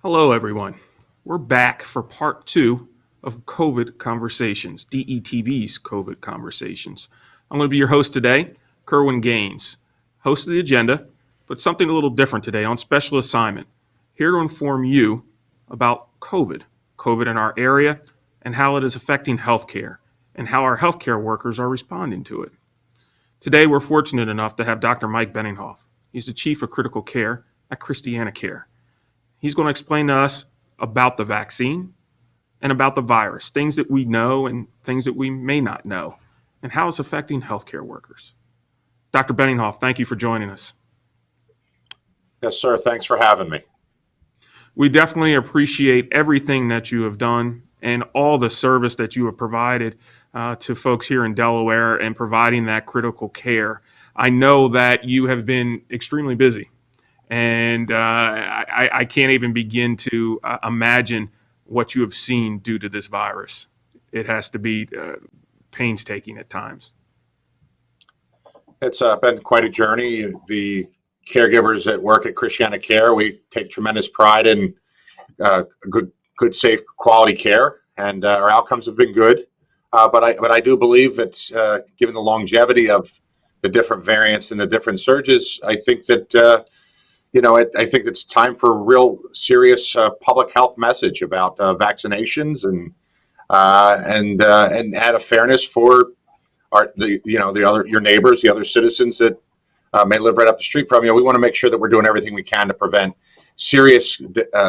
Hello, everyone. We're back for part two of COVID Conversations, DETV's COVID Conversations. I'm going to be your host today, Kerwin Gaines, host of the agenda, but something a little different today on special assignment. Here to inform you about COVID in our area, and how it is affecting healthcare, and how our healthcare workers are responding to it. Today, we're fortunate enough to have Dr. Mike Benninghoff. He's the Chief of Critical Care at Christiana Care. He's going to explain to us about the vaccine and about the virus, things that we know and things that we may not know, and how it's affecting healthcare workers. Dr. Benninghoff, thank you for joining us. Yes, sir. Thanks for having me. We definitely appreciate everything that you have done and all the service that you have provided to folks here in Delaware and providing that critical care. I know that you have been extremely busy. And I can't even begin to imagine what you have seen due to this virus. It has to be painstaking at times. It's been quite a journey. The caregivers that work at Christiana Care, we take tremendous pride in good, safe, quality care, and our outcomes have been good. But I do believe it's given the longevity of the different variants and the different surges. I think that. I think it's time for a real serious public health message about vaccinations and add a fairness for your neighbors, the other citizens that may live right up the street from you. We want to make sure that we're doing everything we can to prevent serious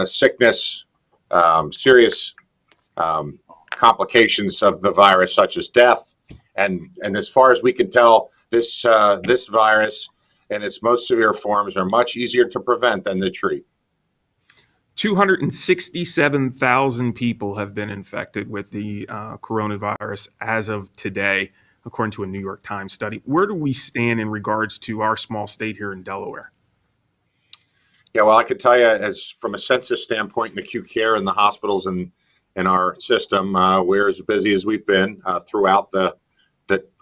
sickness, serious complications of the virus, such as death. And as far as we can tell, this virus and its most severe forms are much easier to prevent than to treat. 267,000 people have been infected with the coronavirus as of today, according to a New York Times study. Where do we stand in regards to our small state here in Delaware? Yeah, well, I could tell you, as from a census standpoint in acute care in the hospitals and in our system, we're as busy as we've been throughout the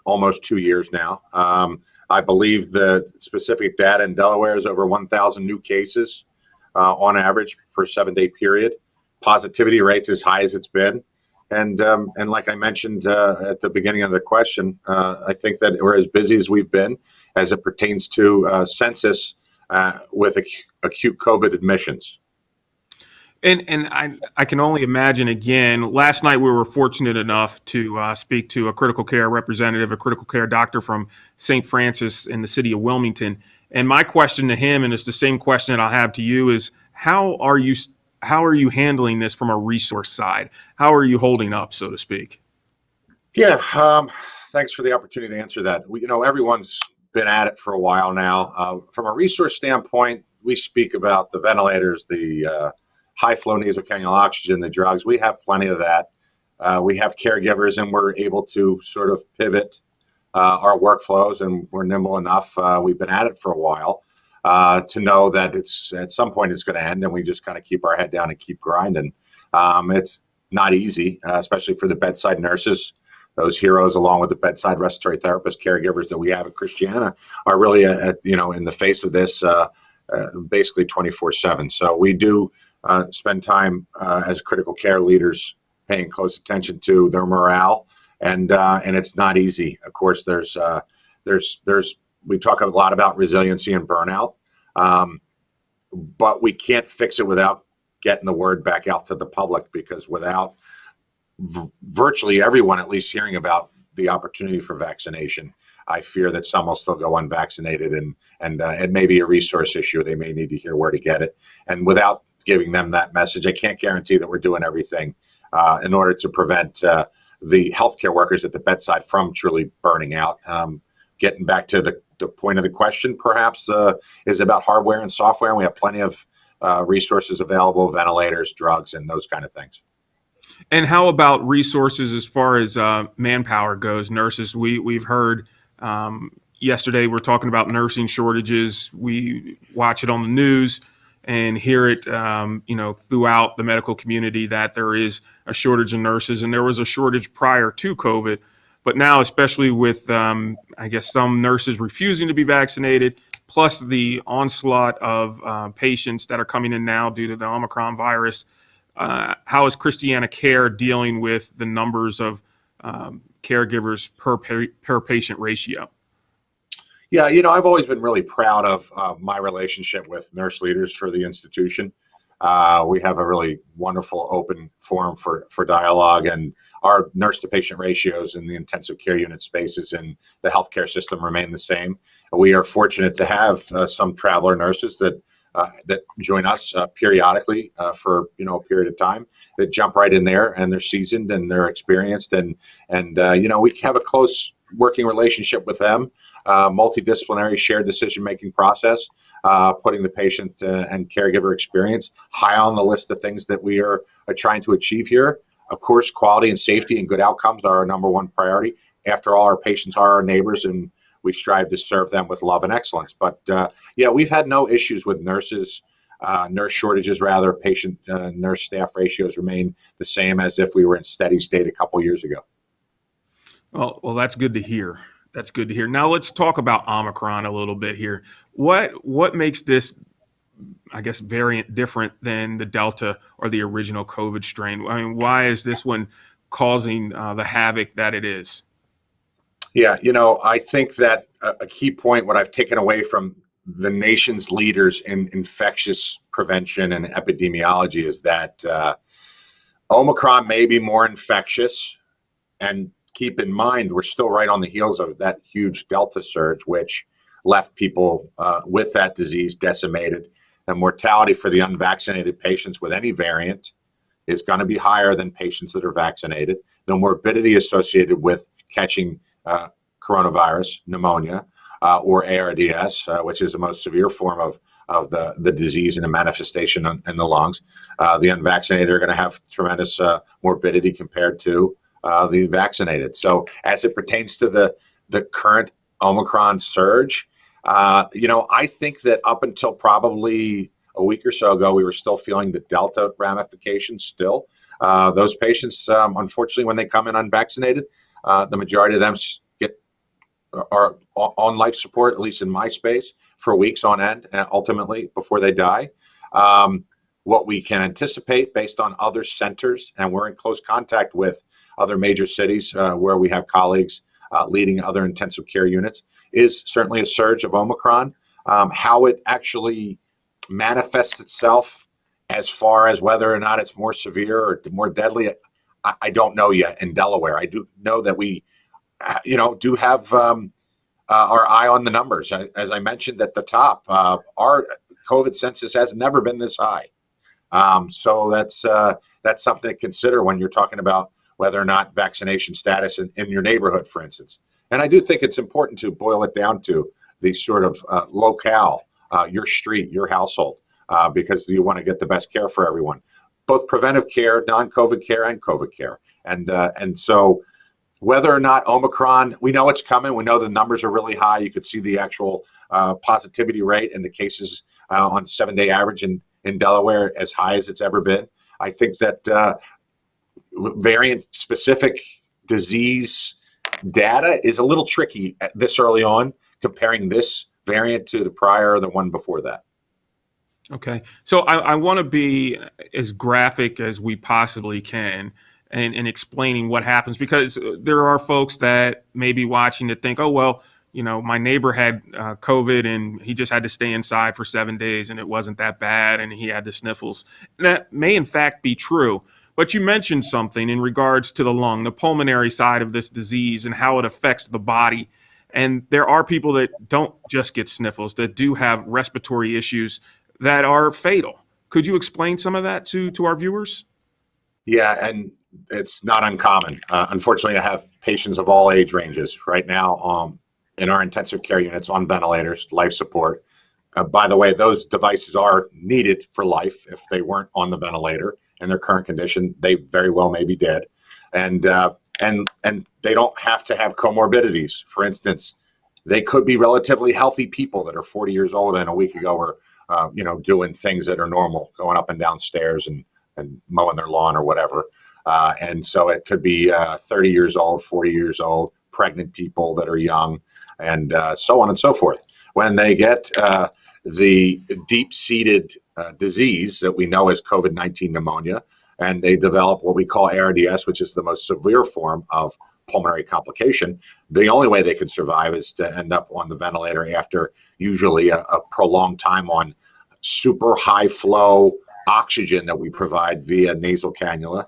almost 2 years now. I believe the specific data in Delaware is over 1,000 new cases on average per 7-day period. Positivity rates as high as it's been. And like I mentioned at the beginning of the question, I think that we're as busy as we've been as it pertains to census with acute COVID admissions. And I can only imagine, again, last night we were fortunate enough to speak to a critical care representative, a critical care doctor from St. Francis in the city of Wilmington. And my question to him, and it's the same question that I'll have to you, is how are you handling this from a resource side? How are you holding up, so to speak? Yeah, thanks for the opportunity to answer that. Everyone's been at it for a while now. From a resource standpoint, we speak about the ventilators, the high flow nasal cannula oxygen, the drugs. We have plenty of that. We have caregivers, and we're able to sort of pivot our workflows, and we're nimble enough. We've been at it for a while to know that it's at some point it's going to end, and we just kind of keep our head down and keep grinding. It's not easy, especially for the bedside nurses. Those heroes, along with the bedside respiratory therapist caregivers that we have at Christiana, are really in the face of this basically 24/7. So we do spend time as critical care leaders paying close attention to their morale, and it's not easy. Of course, we talk a lot about resiliency and burnout, but we can't fix it without getting the word back out to the public, because without virtually everyone at least hearing about the opportunity for vaccination, I fear that some will still go unvaccinated, and it may be a resource issue. They may need to hear where to get it, and without giving them that message, I can't guarantee that we're doing everything in order to prevent the healthcare workers at the bedside from truly burning out. Getting back to the point of the question, perhaps, is about hardware and software. And we have plenty of resources available, ventilators, drugs, and those kind of things. And how about resources as far as manpower goes? Nurses, we've heard yesterday we're talking about nursing shortages. We watch it on the news and hear it, throughout the medical community that there is a shortage of nurses, and there was a shortage prior to COVID. But now, especially with, some nurses refusing to be vaccinated, plus the onslaught of patients that are coming in now due to the Omicron virus, how is Christiana Care dealing with the numbers of caregivers per patient ratio? Yeah, I've always been really proud of my relationship with nurse leaders for the institution. We have a really wonderful open forum for dialogue, and our nurse to patient ratios in the intensive care unit spaces in the healthcare system remain the same. We are fortunate to have some traveler nurses that join us periodically for a period of time, that jump right in there, and they're seasoned and they're experienced, and we have a close working relationship with them, multidisciplinary shared decision making process, putting the patient and caregiver experience high on the list of things that we are trying to achieve here. Of course, quality and safety and good outcomes are our number one priority. After all, our patients are our neighbors, and we strive to serve them with love and excellence. But we've had no issues with nurse shortages. Rather, patient nurse staff ratios remain the same as if we were in steady state a couple years ago. Well, that's good to hear. That's good to hear. Now let's talk about Omicron a little bit here. What makes this, I guess, variant different than the Delta or the original COVID strain? I mean, why is this one causing the havoc that it is? Yeah, I think that a key point, what I've taken away from the nation's leaders in infectious prevention and epidemiology, is that Omicron may be more infectious, and keep in mind, we're still right on the heels of that huge Delta surge, which left people with that disease decimated. And mortality for the unvaccinated patients with any variant is going to be higher than patients that are vaccinated. The morbidity associated with catching coronavirus, pneumonia, or ARDS, which is the most severe form of the disease and a manifestation in the lungs. The unvaccinated are going to have tremendous morbidity compared to the vaccinated. So as it pertains to the current Omicron surge, I think that up until probably a week or so ago, we were still feeling the Delta ramifications still. Those patients, unfortunately, when they come in unvaccinated, the majority of them are on life support, at least in my space, for weeks on end, ultimately, before they die. What we can anticipate based on other centers, and we're in close contact with other major cities where we have colleagues leading other intensive care units, is certainly a surge of Omicron. How it actually manifests itself, as far as whether or not it's more severe or more deadly, I don't know yet in Delaware. I do know that we, do have our eye on the numbers. As I mentioned at the top, our COVID census has never been this high. So that's something to consider when you're talking about whether or not vaccination status in your neighborhood, for instance. And I do think it's important to boil it down to the sort of locale, your street, your household, because you want to get the best care for everyone, both preventive care, non-COVID care, and COVID care. And so whether or not Omicron, we know it's coming. We know the numbers are really high. You could see the actual positivity rate in the cases on 7-day average in Delaware as high as it's ever been. I think that variant-specific disease data is a little tricky at this early on, comparing this variant to the prior or the one before that. Okay, so I want to be as graphic as we possibly can in explaining what happens, because there are folks that may be watching that think, oh, well, my neighbor had COVID and he just had to stay inside for 7 days and it wasn't that bad and he had the sniffles. And that may in fact be true. But you mentioned something in regards to the lung, the pulmonary side of this disease and how it affects the body. And there are people that don't just get sniffles, that do have respiratory issues that are fatal. Could you explain some of that to our viewers? Yeah, and it's not uncommon. Unfortunately, I have patients of all age ranges right now in our intensive care units on ventilators, life support. By the way, those devices are needed for life. If they weren't on the ventilator in their current condition, they very well may be dead. And they don't have to have comorbidities. For instance, they could be relatively healthy people that are 40 years old and a week ago were doing things that are normal, going up and down stairs and mowing their lawn or whatever. And so it could be 30 years old, 40 years old, pregnant people that are young, and so on and so forth. when they get the deep-seated disease that we know as COVID-19 pneumonia, and they develop what we call ARDS, which is the most severe form of pulmonary complication, the only way they can survive is to end up on the ventilator after usually a prolonged time on super high flow oxygen that we provide via nasal cannula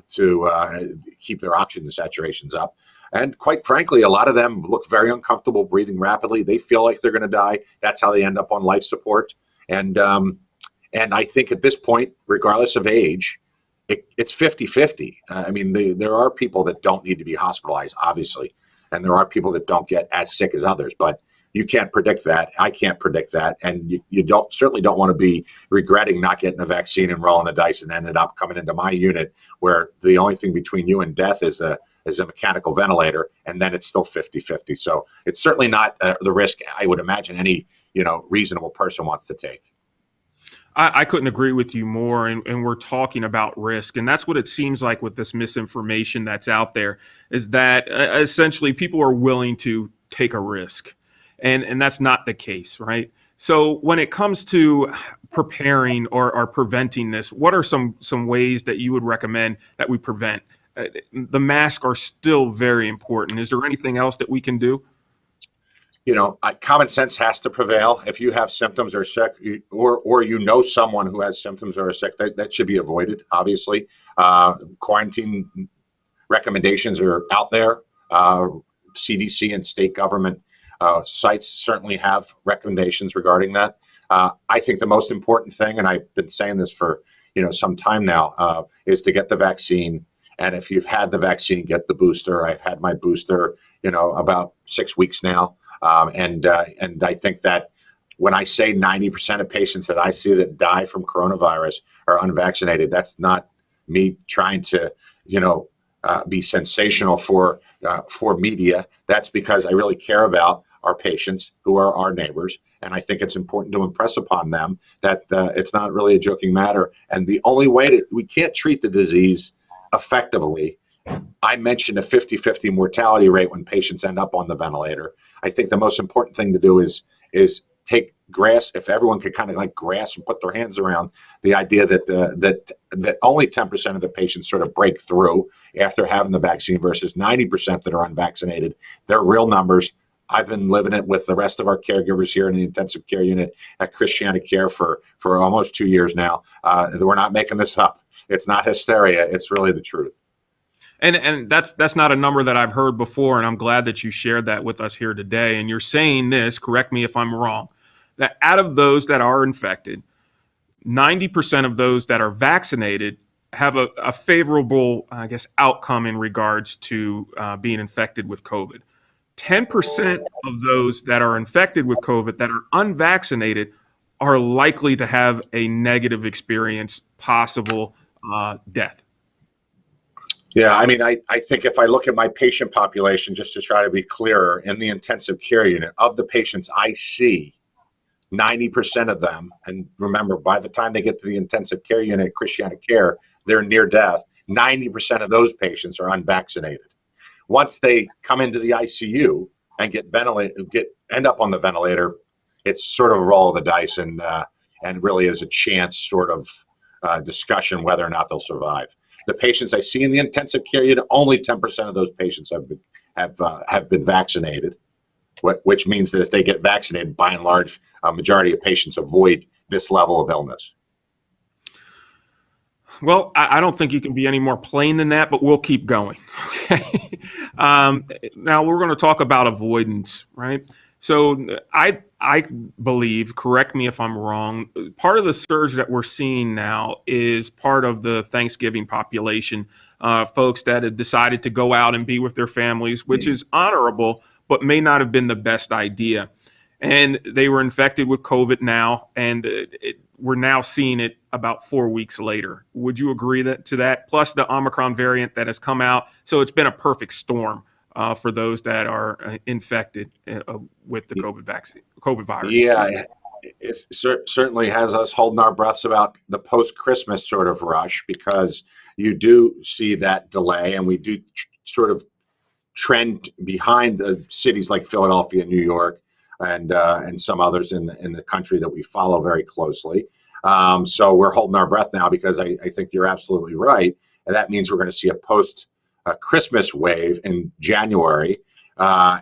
to keep their oxygen saturations up. And quite frankly, a lot of them look very uncomfortable breathing rapidly. They feel like they're going to die. That's how they end up on life support. And I think at this point, regardless of age, it's 50-50. I mean, there are people that don't need to be hospitalized, obviously, and there are people that don't get as sick as others. But you can't predict that. I can't predict that. And you certainly don't want to be regretting not getting a vaccine and rolling the dice and ended up coming into my unit where the only thing between you and death is a mechanical ventilator, and then it's still 50-50. So it's certainly not the risk I would imagine any reasonable person wants to take. I couldn't agree with you more, and we're talking about risk, and that's what it seems like with this misinformation that's out there, is that essentially people are willing to take a risk, and that's not the case, right? So when it comes to preparing or preventing this, what are some ways that you would recommend that we prevent? The masks are still very important. Is there anything else that we can do? Common sense has to prevail. If you have symptoms or sick, or someone who has symptoms or is sick, that should be avoided. Obviously, quarantine recommendations are out there. CDC and state government sites certainly have recommendations regarding that. I think the most important thing, and I've been saying this for some time now, is to get the vaccine. And if you've had the vaccine, get the booster. I've had my booster, about 6 weeks now. And I think that when I say 90% of patients that I see that die from coronavirus are unvaccinated, that's not me trying to, be sensational for media. That's because I really care about our patients who are our neighbors. And I think it's important to impress upon them that it's not really a joking matter. And the only way we can't treat the disease effectively. I mentioned a 50-50 mortality rate when patients end up on the ventilator. I think the most important thing to do is take grasp. If everyone could kind of like grasp and put their hands around the idea that only 10% of the patients sort of break through after having the vaccine versus 90% that are unvaccinated. They're real numbers. I've been living it with the rest of our caregivers here in the intensive care unit at Christiana Care for almost 2 years now. We're not making this up. It's not hysteria. It's really the truth. And that's not a number that I've heard before, and I'm glad that you shared that with us here today. And you're saying this, correct me if I'm wrong, that out of those that are infected, 90% of those that are vaccinated have a favorable, outcome in regards to being infected with COVID. 10% of those that are infected with COVID that are unvaccinated are likely to have a negative experience, possible death. Yeah, I mean, I think if I look at my patient population, just to try to be clearer, in the intensive care unit, of the patients I see, 90% of them, and remember, by the time they get to the intensive care unit at Christiana Care, they're near death. 90% of those patients are unvaccinated. Once they come into the ICU and end up on the ventilator, it's sort of a roll of the dice and really is a chance sort of discussion whether or not they'll survive. The patients I see in the intensive care unit, only 10% of those patients have been vaccinated, which means that if they get vaccinated, by and large, a majority of patients avoid this level of illness. Well, I don't think you can be any more plain than that, but we'll keep going. Okay. Now we're going to talk about avoidance, right? So I believe, correct me if I'm wrong, part of the surge that we're seeing now is part of the Thanksgiving population, folks that have decided to go out and be with their families, which is honorable, but may not have been the best idea. And they were infected with COVID now, and we're now seeing it about 4 weeks later. Would you agree to that? Plus the Omicron variant that has come out. So it's been a perfect storm for those that are infected with the COVID virus. Yeah, it certainly has us holding our breaths about the post-Christmas sort of rush, because you do see that delay, and we do sort of trend behind the cities like Philadelphia and New York. and some others in the country that we follow very closely. So we're holding our breath now because I think you're absolutely right, and that means we're going to see a post Christmas wave in January. I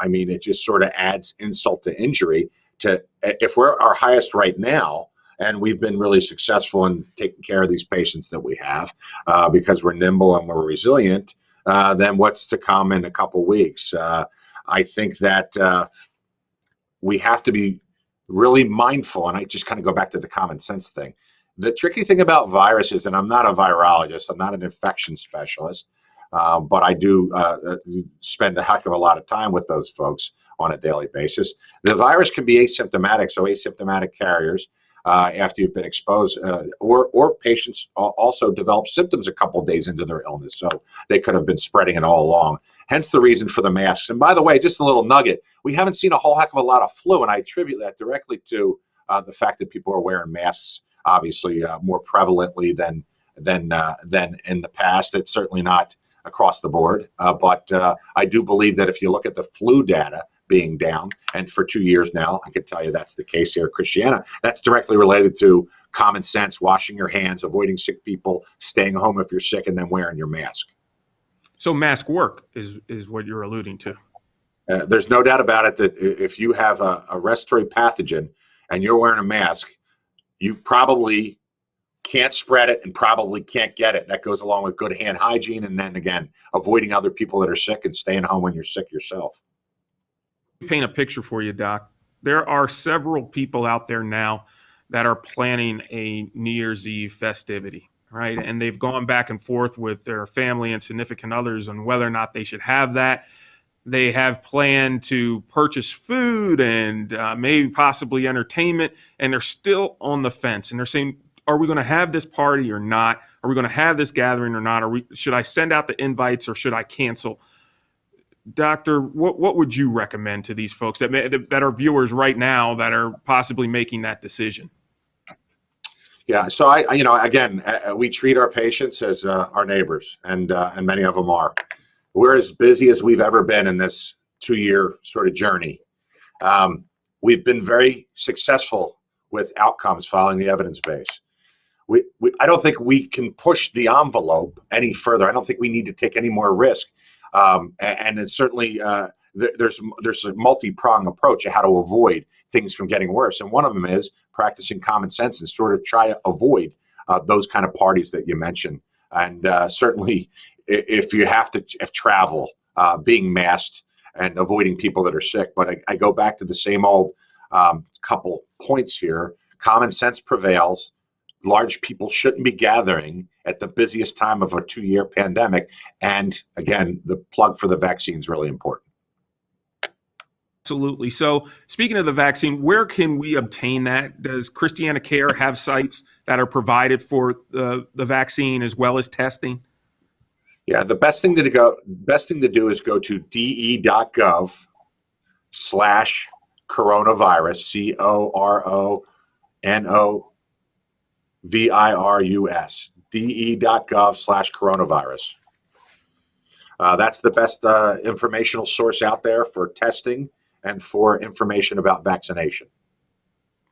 mean, it just sort of adds insult to injury to if we're our highest right now, and we've been really successful in taking care of these patients that we have because we're nimble and we're resilient, then what's to come in a couple weeks? I think that we have to be really mindful, and I just kind of go back to the common sense thing. The tricky thing about viruses, and I'm not a virologist, I'm not an infection specialist, but I do spend a heck of a lot of time with those folks on a daily basis. The virus can be asymptomatic, so asymptomatic carriers after you've been exposed, or patients also develop symptoms a couple of days into their illness, so they could have been spreading it all along. Hence the reason for the masks. And by the way, just a little nugget, we haven't seen a whole heck of a lot of flu, and I attribute that directly to the fact that people are wearing masks, obviously more prevalently than in the past. It's certainly not across the board, but I do believe that if you look at the flu data being down, and for 2 years now, I can tell you that's the case here at Christiana, that's directly related to common sense, washing your hands, avoiding sick people, staying home if you're sick, and then wearing your mask. So mask work is what you're alluding to. There's no doubt about it that if you have a respiratory pathogen and you're wearing a mask, you probably can't spread it and probably can't get it. That goes along with good hand hygiene, and then again, avoiding other people that are sick and staying home when you're sick yourself. Paint a picture for you, Doc. There are several people out there now that are planning a New Year's Eve festivity, right? And they've gone back and forth with their family and significant others on whether or not they should have that. They have planned to purchase food and maybe possibly entertainment, and they're still on the fence. And they're saying, are we going to have this party or not? Are we going to have this gathering or not? Should I send out the invites or should I cancel? Doctor, what would you recommend to these folks that are viewers right now that are possibly making that decision? Yeah, so again, we treat our patients as our neighbors, and many of them are. We're as busy as we've ever been in this 2-year sort of journey. We've been very successful with outcomes following the evidence base. I don't think we can push the envelope any further. I don't think we need to take any more risk. And it's certainly there's a multi-pronged approach of how to avoid things from getting worse. And one of them is practicing common sense and sort of try to avoid those kind of parties that you mentioned. And certainly if you have to travel, being masked and avoiding people that are sick. But I go back to the same old couple points here. Common sense prevails. Large people shouldn't be gathering at the busiest time of a 2-year pandemic. And again, the plug for the vaccine is really important. Absolutely. So speaking of the vaccine, where can we obtain that? Does Christiana Care have sites that are provided for the vaccine as well as testing? Yeah, the best thing to do is go to de.gov/coronavirus, CORONOVIRUS, de.gov/coronavirus. That's the best informational source out there for testing and for information about vaccination.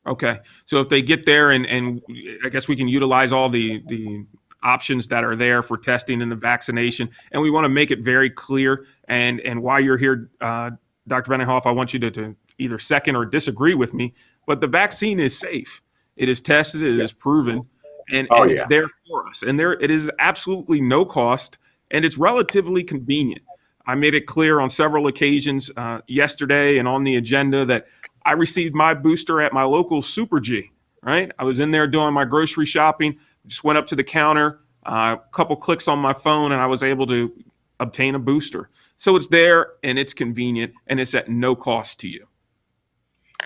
Okay. So if they get there and I guess we can utilize all the options that are there for testing and the vaccination. And we want to make it very clear. And while you're here, Dr. Beninghoff, I want you to either second or disagree with me, but the vaccine is safe. It is tested, it is proven, and it's there for us. And it is absolutely no cost, and it's relatively convenient. I made it clear on several occasions yesterday and on the agenda that I received my booster at my local Super G, right? I was in there doing my grocery shopping, just went up to the counter, a couple clicks on my phone, and I was able to obtain a booster. So it's there, and it's convenient, and it's at no cost to you.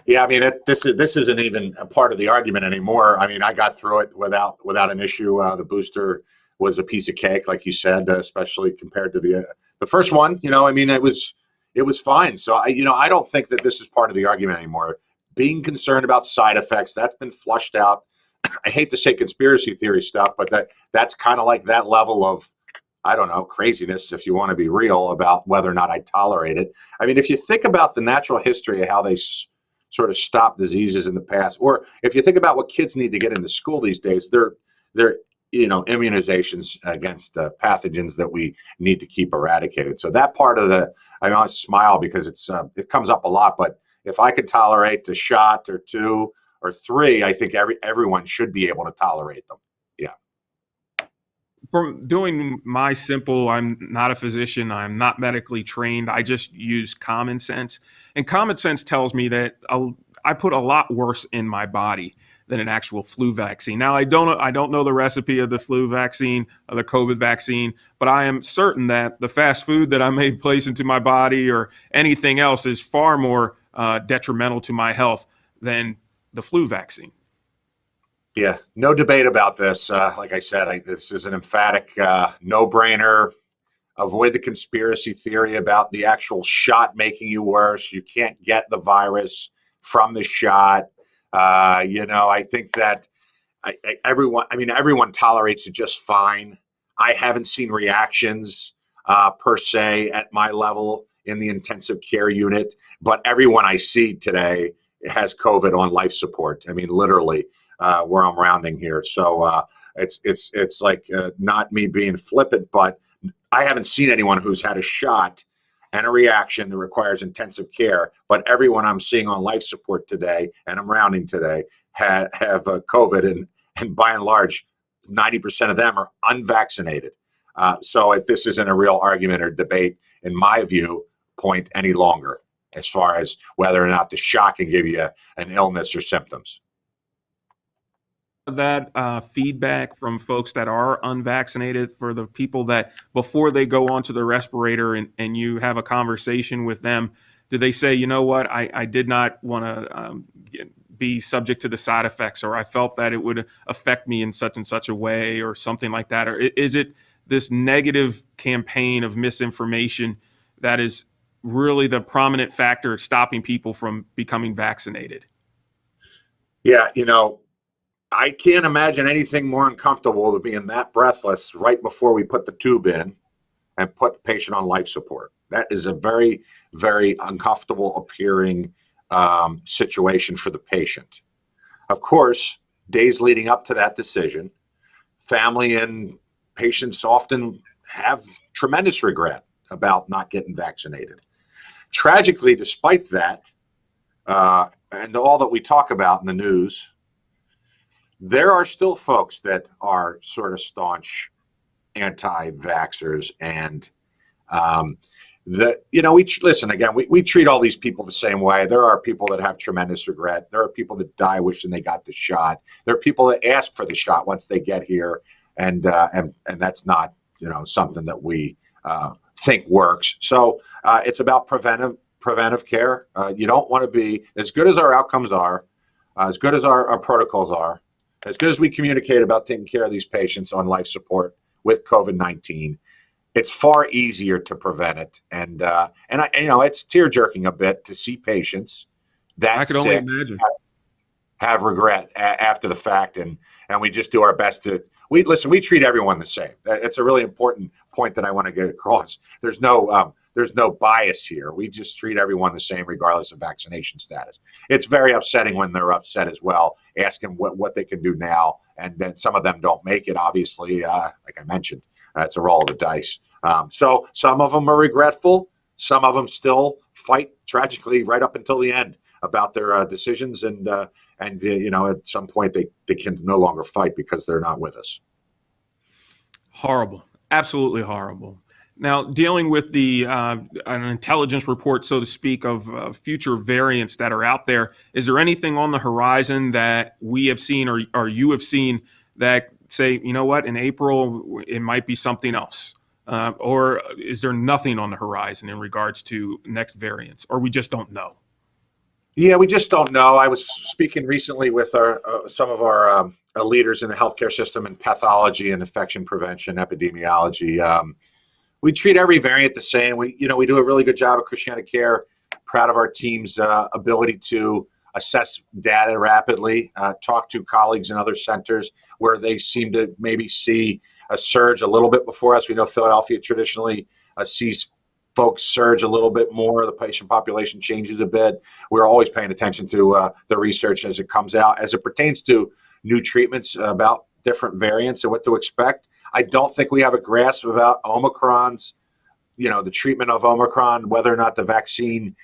Yeah, I mean, this isn't even a part of the argument anymore. I mean, I got through it without an issue. The booster was a piece of cake, like you said, especially compared to the first one. I mean, it was fine. So I don't think that this is part of the argument anymore. Being concerned about side effects, that's been flushed out. I hate to say conspiracy theory stuff, but that's kind of like that level of I don't know, craziness, if you want to be real, about whether or not I tolerate it. I mean, if you think about the natural history of how they sort of stop diseases in the past, or if you think about what kids need to get into school these days, they're immunizations against pathogens that we need to keep eradicated. So that part of I know I smile because it comes up a lot, but if I could tolerate a shot or two or three, I think everyone should be able to tolerate them. Yeah. From doing my simple, I'm not a physician, I'm not medically trained, I just use common sense. And common sense tells me that I put a lot worse in my body than an actual flu vaccine. Now, I don't know the recipe of the flu vaccine, of the COVID vaccine, but I am certain that the fast food that I may place into my body or anything else is far more detrimental to my health than the flu vaccine. Yeah, no debate about this. Like I said, this is an emphatic no-brainer. Avoid the conspiracy theory about the actual shot making you worse. You can't get the virus from the shot. I think that everyone tolerates it just fine. I haven't seen reactions per se at my level in the intensive care unit, but everyone I see today has COVID on life support. I mean, literally, where I'm rounding here. So it's like not me being flippant, but I haven't seen anyone who's had a shot and a reaction that requires intensive care. But everyone I'm seeing on life support today, and I'm rounding today, have COVID, and by and large, 90% of them are unvaccinated. So this isn't a real argument or debate, in my viewpoint, any longer, as far as whether or not the shot can give you an illness or symptoms. That feedback from folks that are unvaccinated, for the people that before they go onto the respirator and you have a conversation with them, do they say, you know what, I did not want to be subject to the side effects, or I felt that it would affect me in such and such a way, or something like that? Or is it this negative campaign of misinformation that is really the prominent factor stopping people from becoming vaccinated? Yeah, I can't imagine anything more uncomfortable than being that breathless right before we put the tube in and put the patient on life support. That is a very, very uncomfortable appearing situation for the patient. Of course, days leading up to that decision, family and patients often have tremendous regret about not getting vaccinated. Tragically, despite that, and all that we talk about in the news, there are still folks that are sort of staunch anti-vaxxers, and listen again. We treat all these people the same way. There are people that have tremendous regret. There are people that die wishing they got the shot. There are people that ask for the shot once they get here, and that's not something that we think works. So it's about preventive care. You don't want to be, as good as our outcomes are, as good as our protocols are, as good as we communicate about taking care of these patients on life support with COVID-19, it's far easier to prevent it. And it's tear jerking a bit to see patients that I could only sick imagine. have regret after the fact, and we just do our best to. We treat everyone the same. It's a really important point that I want to get across. There's no bias here. We just treat everyone the same regardless of vaccination status. It's very upsetting when they're upset as well, asking what they can do now, and then some of them don't make it, obviously. Like I mentioned, it's a roll of the dice. So some of them are regretful. Some of them still fight tragically right up until the end about their decisions, and at some point they can no longer fight because they're not with us. Horrible. Absolutely horrible. Now, dealing with an intelligence report, so to speak, of future variants that are out there, is there anything on the horizon that we have seen or you have seen that say, you know what, in April, it might be something else? Or is there nothing on the horizon in regards to next variants, or we just don't know? Yeah, we just don't know. I was speaking recently with some of our leaders in the healthcare system in pathology and infection prevention, epidemiology. We treat every variant the same. We do a really good job at Christiana Care. Proud of our team's ability to assess data rapidly, talk to colleagues in other centers where they seem to maybe see a surge a little bit before us. We know Philadelphia traditionally sees folks surge a little bit more. The patient population changes a bit. We're always paying attention to the research as it comes out, as it pertains to new treatments about different variants and what to expect. I don't think we have a grasp about Omicron's, the treatment of Omicron, whether or not the vaccine,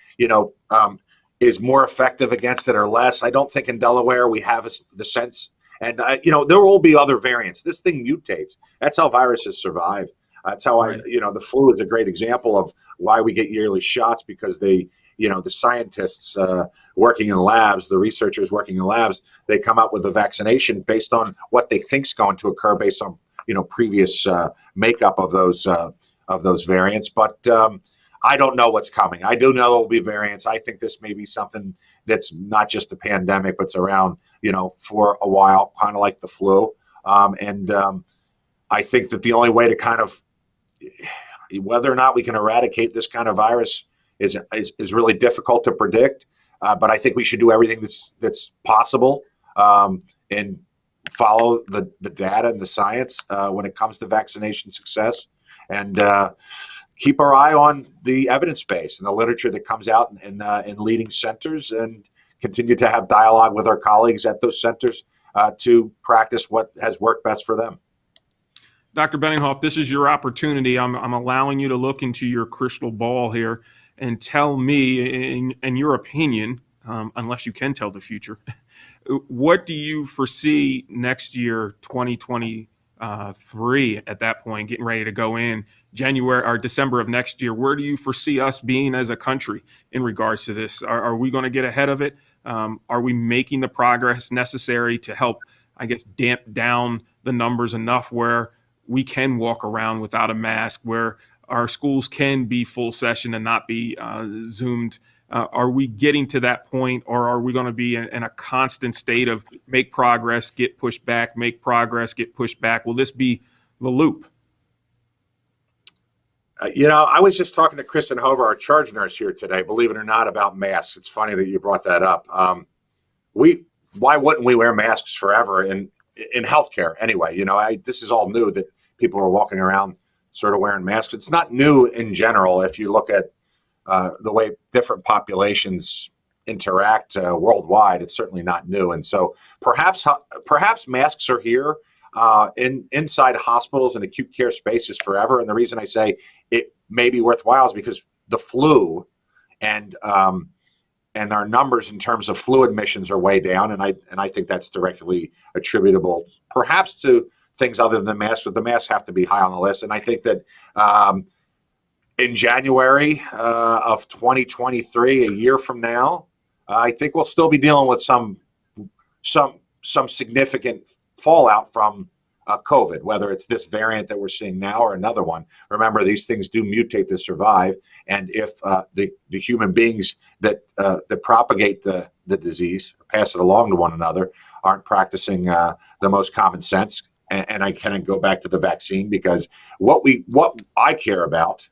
is more effective against it or less. I don't think in Delaware we have the sense. And, there will be other variants. This thing mutates. That's how viruses survive. That's how Right. the flu is a great example of why we get yearly shots, because the scientists working in labs, the researchers working in labs, they come up with a vaccination based on what they think is going to occur based on, previous makeup of those variants. But I don't know what's coming. I do know there will be variants. I think this may be something that's not just a pandemic, but it's around, for a while, kind of like the flu. I think that the only way to kind of, whether or not we can eradicate this kind of virus is really difficult to predict. But I think we should do everything that's possible and follow the data and the science when it comes to vaccination success, and keep our eye on the evidence base and the literature that comes out in leading centers, and continue to have dialogue with our colleagues at those centers to practice what has worked best for them. Dr. Benninghoff, this is your opportunity. I'm allowing you to look into your crystal ball here and tell me, in your opinion, unless you can tell the future, what do you foresee next year, 2023, at that point, getting ready to go in January or December of next year? Where do you foresee us being as a country in regards to this? Are we going to get ahead of it? Are we making the progress necessary to help, I guess, damp down the numbers enough where we can walk around without a mask, where our schools can be full session and not be Zoomed? Are we getting to that point, or are we going to be in a constant state of make progress, get pushed back, make progress, get pushed back? Will this be the loop? I was just talking to Kristen Hover, our charge nurse here today, believe it or not, about masks. It's funny that you brought that up. Why wouldn't we wear masks forever in healthcare anyway? This is all new that people are walking around sort of wearing masks. It's not new in general. If you look at the way different populations interact worldwide, it's certainly not new. And so perhaps masks are here inside hospitals and acute care spaces forever. And the reason I say it may be worthwhile is because the flu and our numbers in terms of flu admissions are way down, and I think that's directly attributable perhaps to things other than the masks, but the masks have to be high on the list. And I think that in January of 2023, a year from now, I think we'll still be dealing with some significant fallout from COVID, whether it's this variant that we're seeing now or another one. Remember, these things do mutate to survive, and if the human beings that propagate the disease, or pass it along to one another, aren't practicing the most common sense, and I kind of go back to the vaccine, because what I care about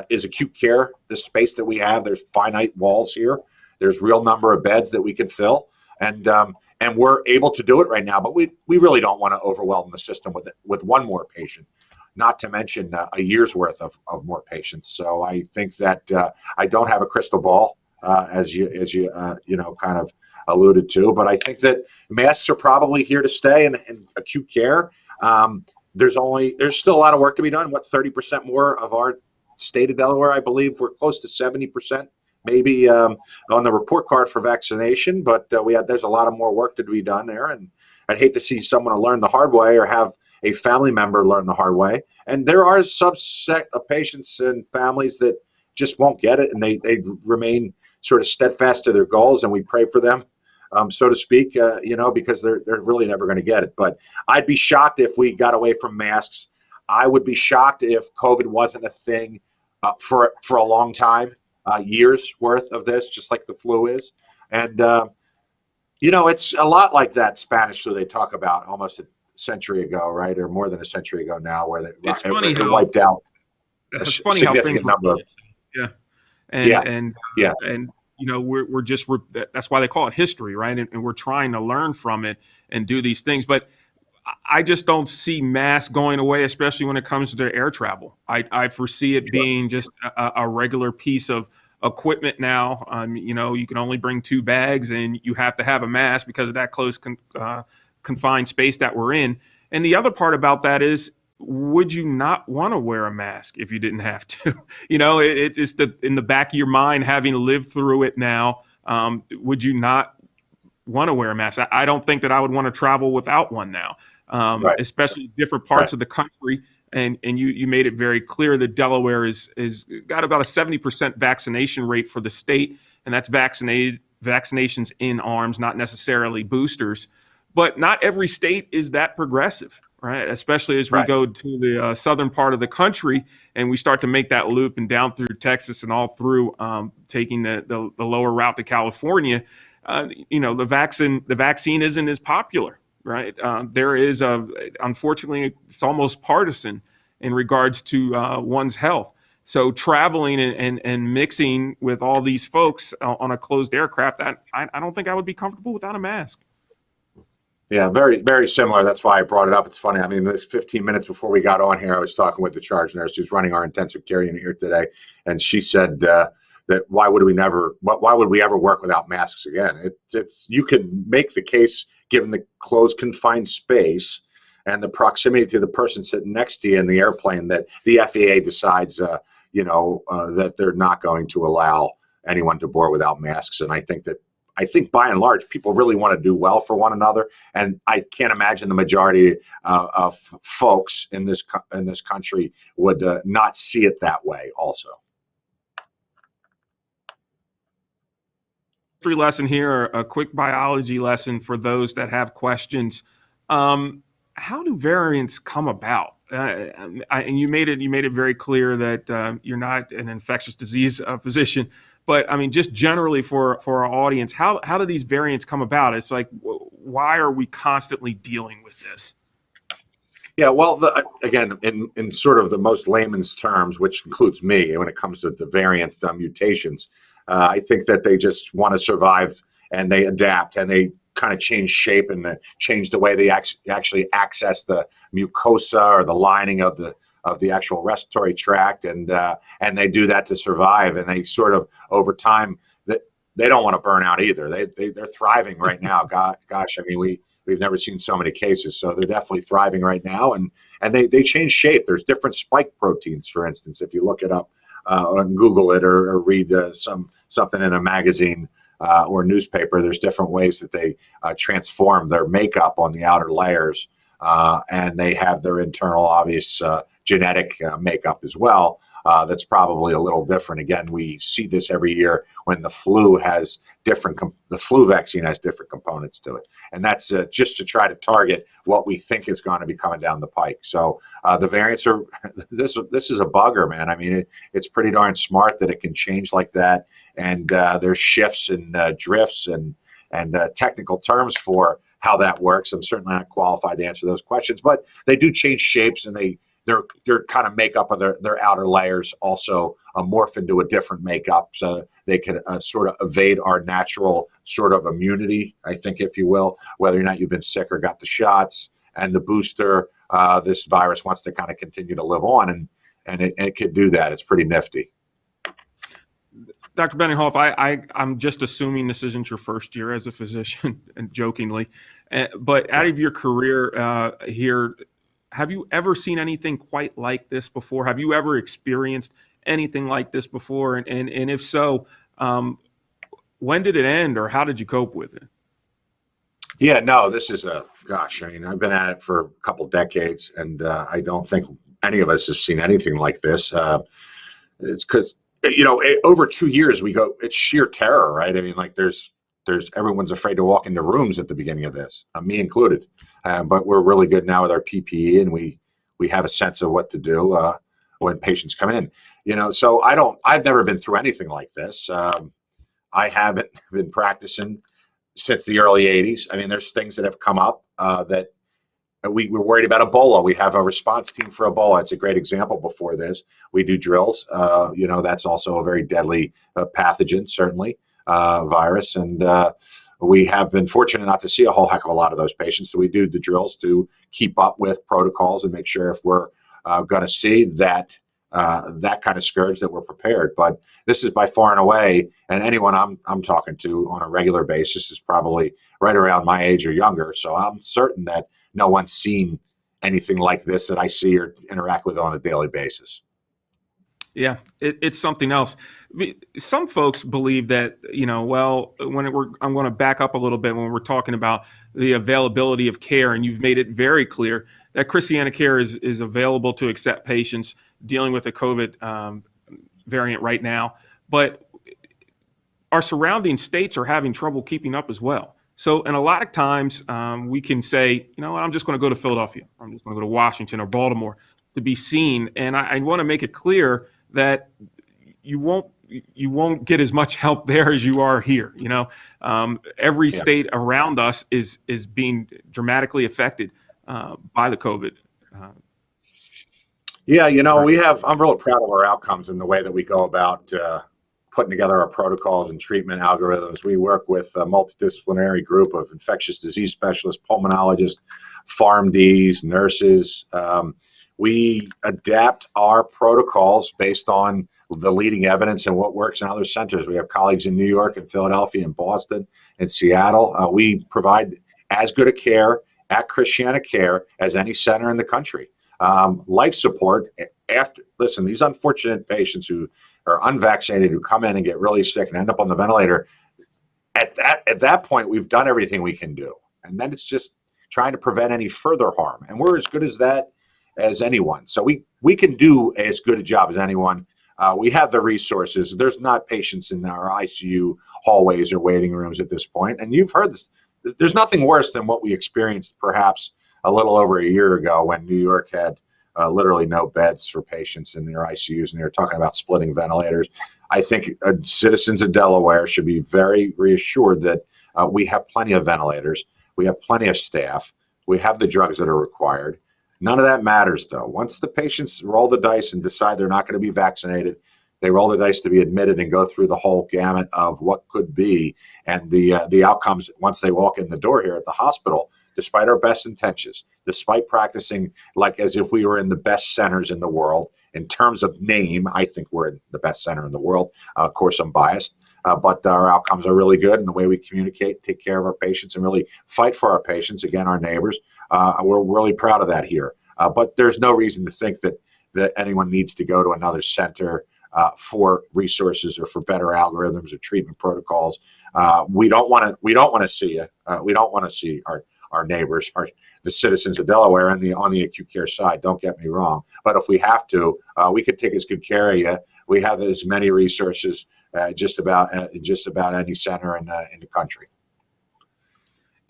is acute care. The space that we have, there's finite walls here. There's real number of beds that we can fill, and we're able to do it right now. But we really don't want to overwhelm the system with one more patient, not to mention a year's worth of more patients. So I think that I don't have a crystal ball, as you kind of alluded to, but I think that masks are probably here to stay in acute care. There's still a lot of work to be done. 30% more of our state of Delaware, I believe we're close to 70%, maybe on the report card for vaccination, but there's a lot of more work to be done there. And I'd hate to see someone learn the hard way, or have a family member learn the hard way. And there are subset of patients and families that just won't get it, and they remain sort of steadfast to their goals, and we pray for them, so to speak, because they're really never going to get it. But I'd be shocked if we got away from masks. I would be shocked if COVID wasn't a thing for a long time, years worth of this, just like the flu is. And, it's a lot like that Spanish flu they talk about almost a century ago, right? Or more than a century ago now, where it wiped out a significant number. Yeah. And that's why they call it history, right? And we're trying to learn from it and do these things. But I just don't see masks going away, especially when it comes to air travel. I foresee it being just a regular piece of equipment now. You can only bring 2 bags, and you have to have a mask because of that close confined space that we're in. And the other part about that is, would you not want to wear a mask if you didn't have to? It's just in the back of your mind, having lived through it now. Would you not want to wear a mask? I don't think that I would want to travel without one now, Right. especially different parts of the country. And you made it very clear that Delaware is got about a 70% vaccination rate for the state, and that's vaccinations in arms, not necessarily boosters. But not every state is that progressive, right? Especially as we go to the southern part of the country and we start to make that loop and down through Texas and all through taking the lower route to California. The vaccine isn't as popular, right? There is unfortunately, it's almost partisan in regards to one's health. So traveling and mixing with all these folks on a closed aircraft, I don't think I would be comfortable without a mask. Yeah, very, very similar. That's why I brought it up. It's funny. I mean, 15 minutes before we got on here, I was talking with the charge nurse who's running our intensive care unit here today, and she said that why would we ever work without masks again? You can make the case, given the closed, confined space and the proximity to the person sitting next to you in the airplane, that the FAA decides, that they're not going to allow anyone to board without masks. And I think by and large, people really want to do well for one another, and I can't imagine the majority of folks in this country would not see it that way. Also, history lesson here, a quick biology lesson for those that have questions. How do variants come about? And you made it very clear that you're not an infectious disease physician. But I mean, just generally for our audience, how do these variants come about? It's like, why are we constantly dealing with this? Yeah, well, again, in sort of the most layman's terms, which includes me, when it comes to the variant mutations, I think that they just want to survive and they adapt and they kind of change shape and change the way they actually access the mucosa or the lining of the actual respiratory tract, and they do that to survive. And they sort of, over time, that they don't want to burn out either. They're thriving right now. Gosh, I mean, we've never seen so many cases, so they're definitely thriving right now. And they change shape. There's different spike proteins, for instance, if you look it up and Google it or read something in a magazine or newspaper. There's different ways that they transform their makeup on the outer layers, and they have their internal obvious genetic makeup as well. That's probably a little different. Again, we see this every year when the flu vaccine has different components to it, and that's just to try to target what we think is going to be coming down the pike. So the variants are this is a bugger, man. I mean, it's pretty darn smart that it can change like that, and there's shifts and drifts and technical terms for how that works. I'm certainly not qualified to answer those questions, but they do change shapes, and their kind of makeup of their outer layers also morph into a different makeup, so they can sort of evade our natural sort of immunity, I think, if you will, whether or not you've been sick or got the shots and the booster. This virus wants to kind of continue to live on, and it could do that. It's pretty nifty. Dr. Benninghoff, I'm just assuming this isn't your first year as a physician, and jokingly, but out of your career here, have you ever seen anything quite like this before? Have you ever experienced anything like this before? And if so, when did it end, or how did you cope with it? Yeah, no, this is gosh, I mean, I've been at it for a couple decades, and I don't think any of us have seen anything like this. It's because, over 2 years it's sheer terror, right? I mean, like there's everyone's afraid to walk into rooms at the beginning of this, me included. But we're really good now with our PPE, and we have a sense of what to do when patients come in. So I've never been through anything like this. I haven't been practicing since the early 80s. I mean, there's things that have come up that we were worried about. Ebola. We have a response team for Ebola. It's a great example. Before this, we do drills. That's also a very deadly pathogen, certainly, virus. And We have been fortunate not to see a whole heck of a lot of those patients, so we do the drills to keep up with protocols and make sure if we're going to see that that kind of scourge that we're prepared. But this is by far and away, and anyone I'm talking to on a regular basis is probably right around my age or younger. So I'm certain that no one's seen anything like this that I see or interact with on a daily basis. Yeah, it's something else. Some folks believe that, well, I'm going to back up a little bit when we're talking about the availability of care, and you've made it very clear that Christiana Care is available to accept patients dealing with the COVID variant right now. But our surrounding states are having trouble keeping up as well. So, and a lot of times we can say, I'm just going to go to Philadelphia, or I'm just going to go to Washington or Baltimore to be seen. And I want to make it clear that you won't get as much help there as you are here. Every state around us is being dramatically affected by the COVID. I'm really proud of our outcomes and the way that we go about putting together our protocols and treatment algorithms. We work with a multidisciplinary group of infectious disease specialists, pulmonologists, PharmDs, nurses. We adapt our protocols based on the leading evidence and what works in other centers. We have colleagues in New York and Philadelphia and Boston and Seattle. We provide as good a care at Christiana Care as any center in the country. Life support these unfortunate patients who are unvaccinated, who come in and get really sick and end up on the ventilator, at that point, we've done everything we can do. And then it's just trying to prevent any further harm. And we're as good as that as anyone. So we can do as good a job as anyone. We have the resources. There's not patients in our ICU hallways or waiting rooms at this point. And you've heard this. There's nothing worse than what we experienced perhaps a little over a year ago when New York had literally no beds for patients in their ICUs, and they were talking about splitting ventilators. I think citizens of Delaware should be very reassured that we have plenty of ventilators. We have plenty of staff. We have the drugs that are required. None of that matters, though. Once the patients roll the dice and decide they're not going to be vaccinated, they roll the dice to be admitted and go through the whole gamut of what could be. And the outcomes, once they walk in the door here at the hospital, despite our best intentions, despite practicing like as if we were in the best centers in the world, in terms of name, I think we're in the best center in the world. Of course, I'm biased, but our outcomes are really good. And the way we communicate, take care of our patients, and really fight for our patients, again, our neighbors, we're really proud of that here. But there's no reason to think that anyone needs to go to another center for resources or for better algorithms or treatment protocols. We don't want to see you. We don't want to see our neighbors, the citizens of Delaware on the acute care side. Don't get me wrong. But if we have to, we could take as good care of you. We have as many resources just about any center in the country.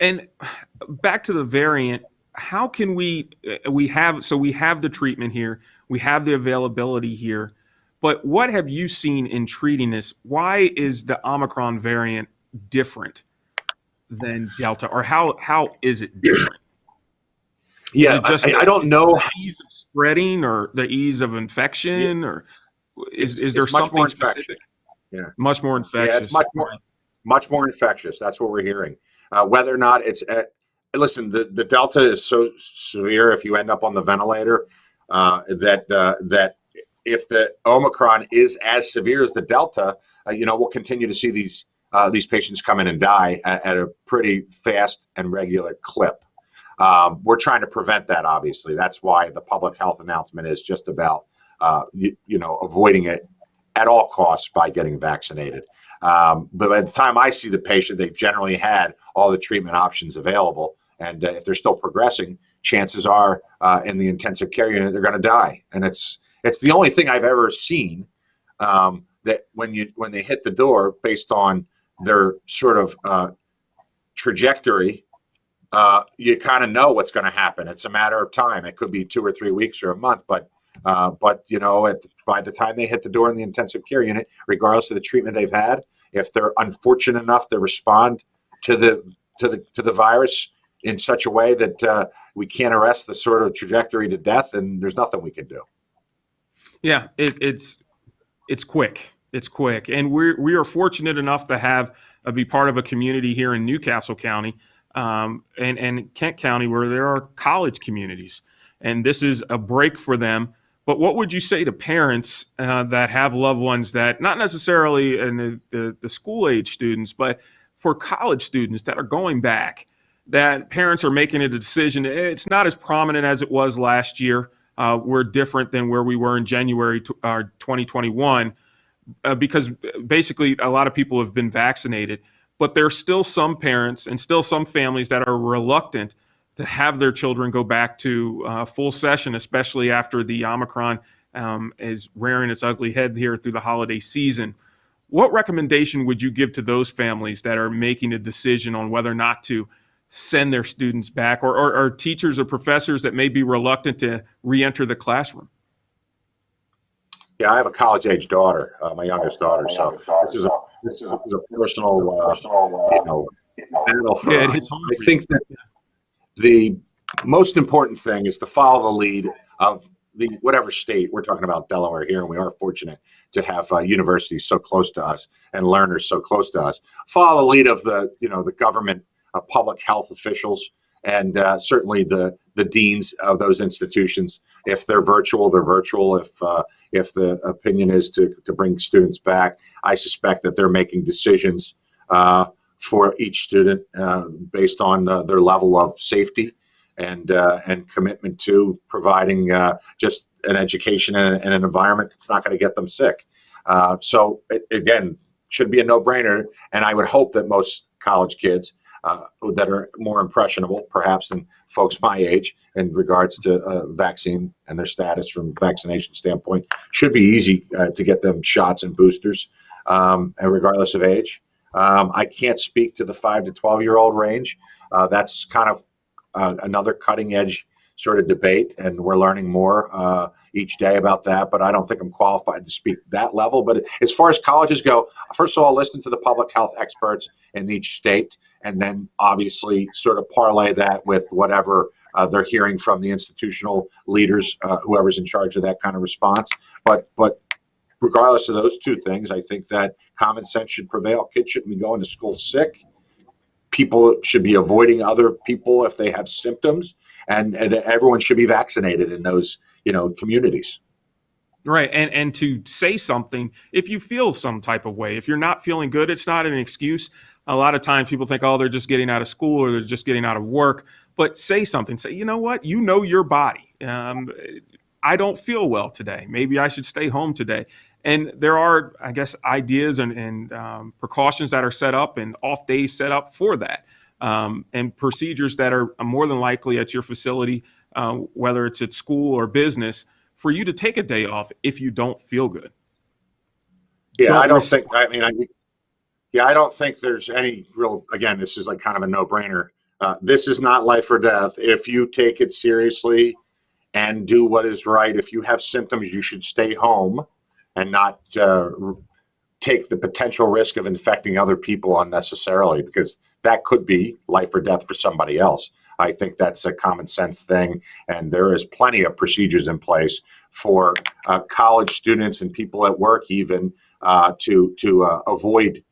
And back to the variant, how can we have the treatment here, we have the availability here, but what have you seen in treating this? Why is the Omicron variant different than Delta, or how is it different? Yeah, I don't know. The ease of spreading or the ease of infection, or is there something specific? Yeah, much more infectious. Yeah, it's much more infectious. That's what we're hearing. Whether or not it's listen, the Delta is so severe if you end up on the ventilator that if the Omicron is as severe as the Delta, we'll continue to see these patients come in and die at a pretty fast and regular clip. We're trying to prevent that, obviously. That's why the public health announcement is just about avoiding it at all costs by getting vaccinated. But by the time I see the patient, they've generally had all the treatment options available. And if they're still progressing, chances are in the intensive care unit, they're going to die. And it's the only thing I've ever seen that when they hit the door based on their sort of trajectory, you kind of know what's going to happen. It's a matter of time. It could be 2 or 3 weeks or a month, but by the time they hit the door in the intensive care unit, regardless of the treatment they've had, if they're unfortunate enough to respond to the virus in such a way that we can't arrest the sort of trajectory to death, and there's nothing we can do. Yeah, it's quick. It's quick, and we are fortunate enough to have be part of a community here in Newcastle County and Kent County where there are college communities, and this is a break for them. But what would you say to parents that have loved ones that not necessarily in the school age students, but for college students that are going back, that parents are making a decision? It's not as prominent as it was last year. We're different than where we were in January 2021 because basically a lot of people have been vaccinated, but there's still some parents and still some families that are reluctant to have their children go back to full session, especially after the Omicron is rearing its ugly head here through the holiday season. What recommendation would you give to those families that are making a decision on whether or not to send their students back, or teachers or professors that may be reluctant to re-enter the classroom? Yeah, I have a college-age daughter, my youngest daughter. So this is a personal, battle for Yeah, it us. hits home I for you. think that the most important thing is to follow the lead of the whatever state we're talking about. Delaware here, and we are fortunate to have universities so close to us and learners so close to us. Follow the lead of the government, public health officials, and certainly the deans of those institutions. If they're virtual, they're virtual. If the opinion is to bring students back, I suspect that they're making decisions for each student based on their level of safety and commitment to providing just an education and an environment that's not going to get them sick. So again, should be a no-brainer, and I would hope that most college kids that are more impressionable, perhaps, than folks my age in regards to vaccine and their status from vaccination standpoint, should be easy to get them shots and boosters, and regardless of age. I can't speak to the 5 to 12-year-old range. That's kind of another cutting edge sort of debate, and we're learning more each day about that, but I don't think I'm qualified to speak that level. But as far as colleges go, first of all, listen to the public health experts in each state, and then obviously sort of parlay that with whatever they're hearing from the institutional leaders, whoever's in charge of that kind of response. But regardless of those two things, I think that common sense should prevail. Kids shouldn't be going to school sick. People should be avoiding other people if they have symptoms, and everyone should be vaccinated in those communities. Right. And to say something, if you feel some type of way, if you're not feeling good, it's not an excuse. A lot of times people think, oh, they're just getting out of school or they're just getting out of work. But say something. Say, you know what? You know your body. I don't feel well today. Maybe I should stay home today. And there are, I guess, ideas and precautions that are set up and off days set up for that, and procedures that are more than likely at your facility, whether it's at school or business, for you to take a day off if you don't feel good. Yeah, I don't think. I don't think there's any real. Again, this is like kind of a no-brainer. This is not life or death. If you take it seriously and do what is right, if you have symptoms, you should stay home and not take the potential risk of infecting other people unnecessarily, because that could be life or death for somebody else. I think that's a common sense thing, and there is plenty of procedures in place for college students and people at work even to avoid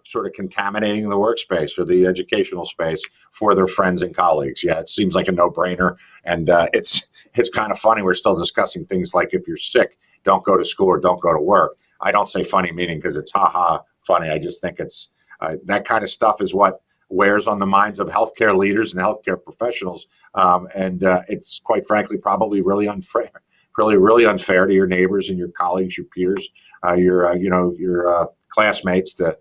sort of contaminating the workspace or the educational space for their friends and colleagues. Yeah, it seems like a no-brainer, and it's kind of funny. We're still discussing things like, if you're sick, don't go to school or don't go to work. I don't say funny meaning because it's ha-ha funny. I just think it's that kind of stuff is what wears on the minds of healthcare leaders and healthcare professionals, and it's quite frankly probably really unfair, really unfair to your neighbors and your colleagues, your peers, your classmates to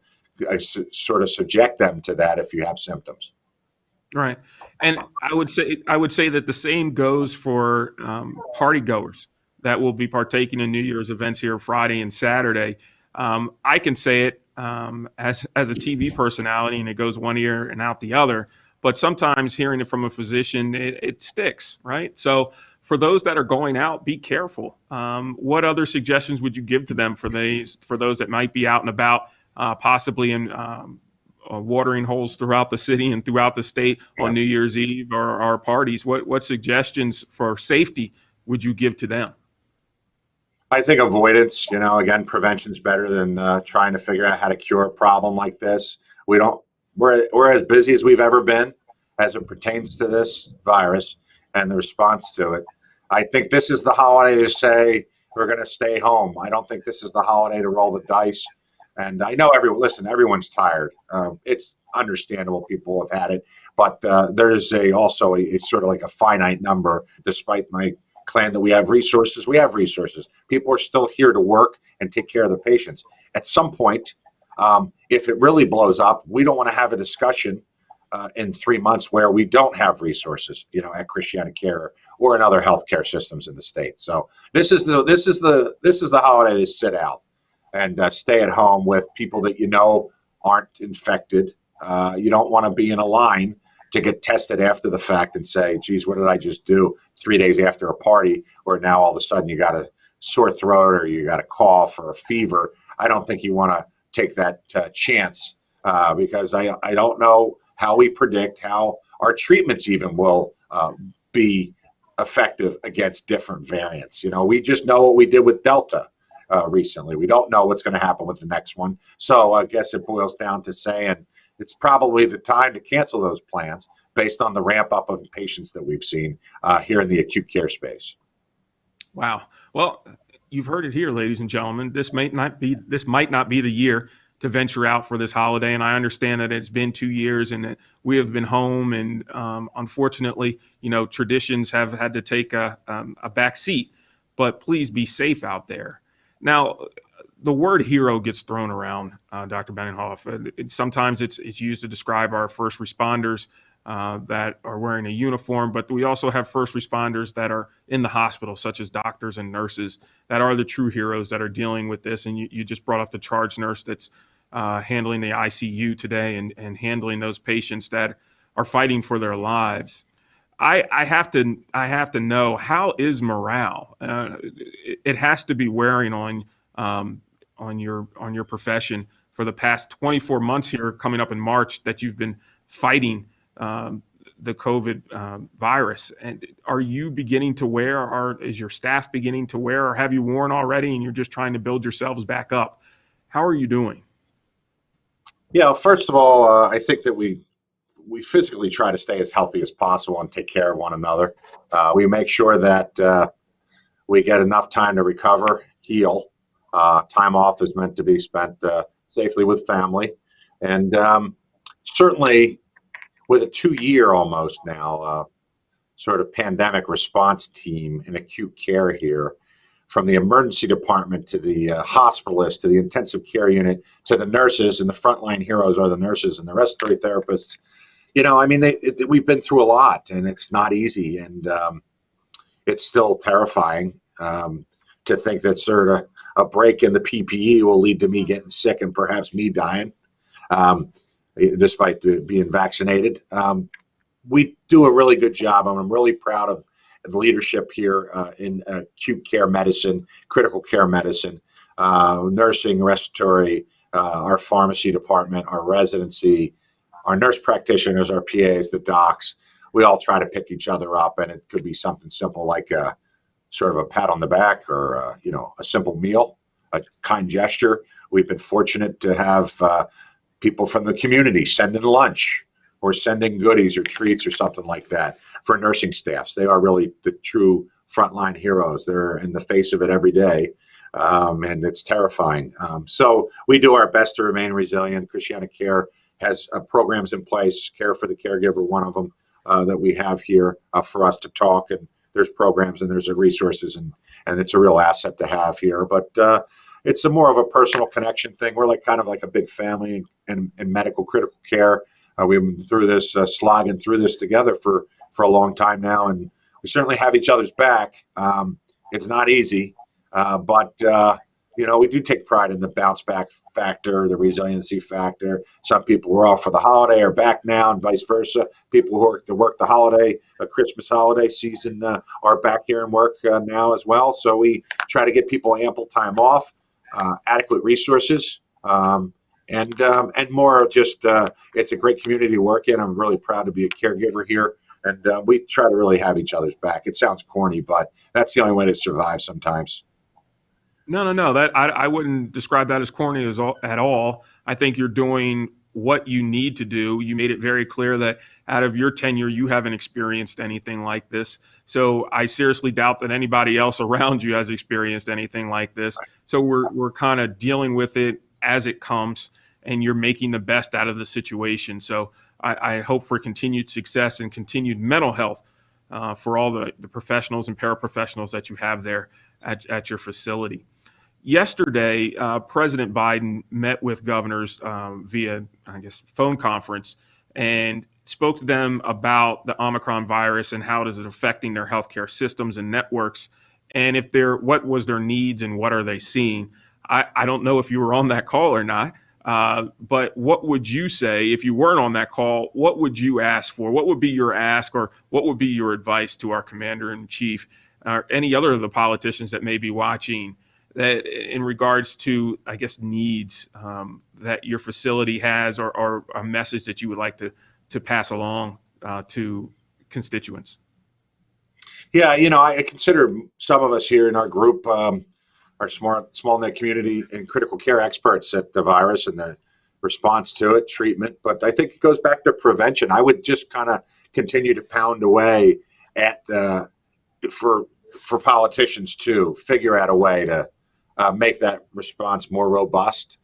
sort of subject them to that if you have symptoms. Right. And I would say that the same goes for party goers that will be partaking in New Year's events here Friday and Saturday. I can say it as a TV personality, and it goes one ear and out the other. But sometimes hearing it from a physician, it sticks, right? So for those that are going out, be careful. What other suggestions would you give to them for those that might be out and about, possibly in watering holes throughout the city and throughout the state on New Year's Eve or parties? What suggestions for safety would you give to them? I think avoidance, again, prevention's better than trying to figure out how to cure a problem like this. We don't, we're as busy as we've ever been as it pertains to this virus and the response to it. I think this is the holiday to say we're going to stay home. I don't think this is the holiday to roll the dice. And I know everyone's tired. It's understandable. People have had it, but there's also it's sort of like a finite number. Despite my claim that we have resources, People are still here to work and take care of the patients. At some point, if it really blows up, we don't want to have a discussion in 3 months where we don't have resources, at Christiana Care or in other healthcare systems in the state. So this is the holiday to sit out and stay at home with people that aren't infected. You don't want to be in a line to get tested after the fact and say, geez, what did I just do 3 days after a party, where now all of a sudden you got a sore throat or you got a cough or a fever. I don't think you want to take that chance because I don't know how we predict how our treatments even will be effective against different variants. We just know what we did with Delta recently. We don't know what's going to happen with the next one. So I guess it boils down to saying it's probably the time to cancel those plans based on the ramp up of patients that we've seen here in the acute care space. Wow. Well, you've heard it here, ladies and gentlemen. This might not be the year to venture out for this holiday. And I understand that it's been 2 years and that we have been home. And unfortunately, traditions have had to take a back seat. But please be safe out there. Now, the word hero gets thrown around, Dr. Benenhoff. Sometimes it's used to describe our first responders that are wearing a uniform, but we also have first responders that are in the hospital, such as doctors and nurses, that are the true heroes that are dealing with this. And you just brought up the charge nurse that's handling the ICU today and handling those patients that are fighting for their lives. I have to know, how is morale? It has to be wearing on your profession for the past 24 months here, coming up in March, that you've been fighting the COVID virus. And are you beginning to wear, or is your staff beginning to wear, or have you worn already and you're just trying to build yourselves back up? How are you doing? Yeah, first of all, I think that we physically try to stay as healthy as possible and take care of one another. We make sure that we get enough time to recover, heal. Time off is meant to be spent safely with family. And certainly with a 2-year almost now sort of pandemic response team in acute care here, from the emergency department to the hospitalist to the intensive care unit to the nurses, and the frontline heroes are the nurses and the respiratory therapists. We've been through a lot, and it's not easy, and it's still terrifying to think that sort of a break in the PPE will lead to me getting sick and perhaps me dying, despite being vaccinated. We do a really good job, and I'm really proud of the leadership here in acute care medicine, critical care medicine, nursing, respiratory, our pharmacy department, our residency, our nurse practitioners, our PAs, the docs. We all try to pick each other up, and it could be something simple like sort of a pat on the back or a simple meal, a kind gesture. We've been fortunate to have people from the community sending lunch or sending goodies or treats or something like that for nursing staffs. They are really the true frontline heroes. They're in the face of it every day, and it's terrifying. So we do our best to remain resilient. Christiana Care has programs in place, Care for the Caregiver, one of them that we have here for us to talk. And there's programs and there's resources, and it's a real asset to have here. But it's more of a personal connection thing. We're kind of like a big family in medical critical care. We've been through this, slogging through this together for a long time now, and we certainly have each other's back. It's not easy, but we do take pride in the bounce back factor, the resiliency factor. Some people who are off for the holiday are back now, and vice versa. People who work the holiday, Christmas holiday season, are back here and work now as well. So we try to get people ample time off, adequate resources, and more just it's a great community to work in. I'm really proud to be a caregiver here, and we try to really have each other's back. It sounds corny, but that's the only way to survive sometimes. No. That I wouldn't describe that as corny at all. I think you're doing what you need to do. You made it very clear that out of your tenure, you haven't experienced anything like this. So I seriously doubt that anybody else around you has experienced anything like this. So we're kind of dealing with it as it comes, and you're making the best out of the situation. So I hope for continued success and continued mental health for all the professionals and paraprofessionals that you have there at your facility. Yesterday, President Biden met with governors via, I guess, phone conference and spoke to them about the Omicron virus and how it is affecting their healthcare systems and networks, and what was their needs and what are they seeing. I don't know if you were on that call or not, but what would you say if you weren't on that call? What would you ask for? What would be your ask, or what would be your advice to our commander in chief, or any other of the politicians that may be watching, that in regards to, I guess, needs that your facility has, or a message that you would like to pass along to constituents? Yeah, I consider some of us here in our group are small net community and critical care experts at the virus and the response to it, treatment. But I think it goes back to prevention. I would just kind of continue to pound away at for politicians to figure out a way to make that response more robust,